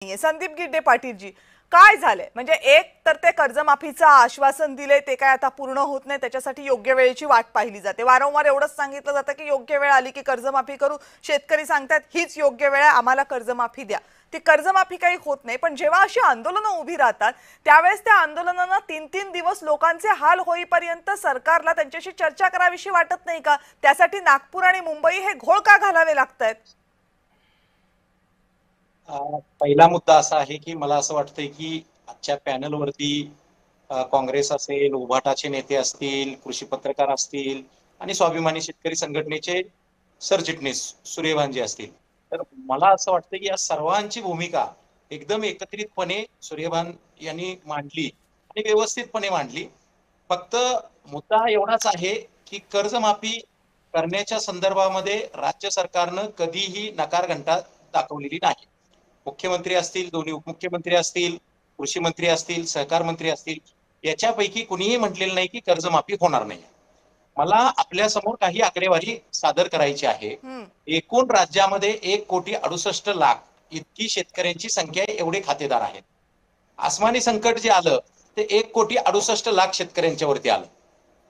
संदीप गिड्डे पाटीलजी, काय झालंय म्हणजे एक तर ते कर्जमाफीचं आश्वासन दिले ते काय आता पूर्ण होत नाही, त्याच्यासाठी योग्य वेळेची वाट पाहिली जाते। वारंवार एवढंच सांगितलं जातं की योग्य वेळ आली की कर्जमाफी करू। शेतकरी सांगतात हीच योग्य वेळ आहे, आम्हाला कर्जमाफी द्या। ती कर्जमाफी काही होत नाही, पण जेव्हा अशी आंदोलनं उभी राहतात त्यावेळेस त्या आंदोलनांना 3-3 दिवस लोकांचे हाल होईपर्यंत सरकारला त्यांच्याशी चर्चा करावीशी वाटत नाही का? त्यासाठी नागपूर आणि मुंबई हे घोळ का घालावे लागतायत? पहिला मुद्दा असा आहे की मला असं वाटतंय की आजच्या पॅनलवरती काँग्रेस असेल, उभाटाचे नेते असतील, कृषी पत्रकार असतील आणि स्वाभिमानी शेतकरी संघटनेचे सरचिटणीस सूर्यभानजी असतील, तर मला असं वाटतं की या सर्वांची भूमिका एकदम एकत्रितपणे सूर्यभान यांनी मांडली आणि व्यवस्थितपणे मांडली। फक्त मुद्दा एवढाच आहे की कर्जमाफी करण्याच्या संदर्भामध्ये राज्य सरकारनं कधीही नकार घंटा दाखवलेली नाही। मुख्यमंत्री असतील, दोन्ही उपमुख्यमंत्री असतील, कृषी मंत्री असतील, सहकार मंत्री असतील, याच्यापैकी कुणीही म्हटलेलं नाही की कर्जमाफी होणार नाही। मला आपल्या समोर काही आकडेवारी सादर करायची आहे। एकूण राज्यामध्ये 1,68,00,000 इतकी शेतकऱ्यांची संख्या आहे, एवढे खातेदार आहेत। आसमानी संकट जे आलं ते 1,68,00,000 शेतकऱ्यांच्या वरती आलं।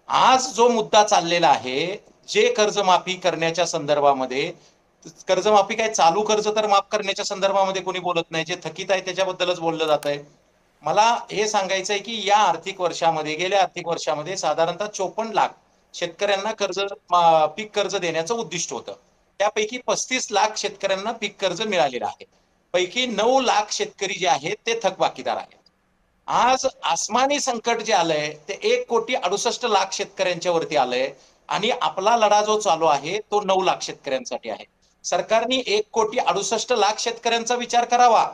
आज जो मुद्दा चाललेला आहे, जे कर्जमाफी करण्याच्या संदर्भामध्ये, कर्जमाफी काय चालू कर्ज तर माफ करण्याच्या संदर्भामध्ये कोणी बोलत नाही, जे थकीत आहे त्याच्याबद्दलच बोललं जात आहे। मला हे सांगायचं आहे की या आर्थिक वर्षामध्ये, गेल्या आर्थिक वर्षामध्ये साधारणतः 54 लाख शेतकऱ्यांना पीक कर्ज देण्याचं उद्दिष्ट होतं। त्यापैकी 35 लाख शेतकऱ्यांना पीक कर्ज मिळालेलं आहे। पैकी 9 लाख शेतकरी जे आहेत ते थकबाकीदार आहेत। आज आसमानी संकट जे आलंय ते 1,68,00,000 शेतकऱ्यांच्या वरती आलंय आणि आपला लढा जो चालू आहे तो 9 लाख शेतकऱ्यांसाठी आहे। सरकारने 1,68,00,000 शेतकऱ्यांचा विचार करावा,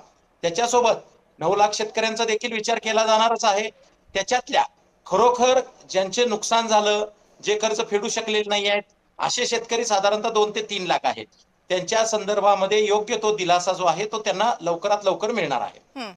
त्याच्यासोबत 9 लाख शेतकऱ्यांचा देखील विचार केला जाणारच आहे। त्याच्यातल्या खरोखर ज्यांचे नुकसान झालं, जे कर्ज फेडू शकलेले नाही आहेत, असे शेतकरी साधारणतः 2 ते 3 लाख आहेत। त्यांच्या संदर्भामध्ये योग्य तो दिलासा जो आहे तो त्यांना लवकरात लवकर मिळणार आहे।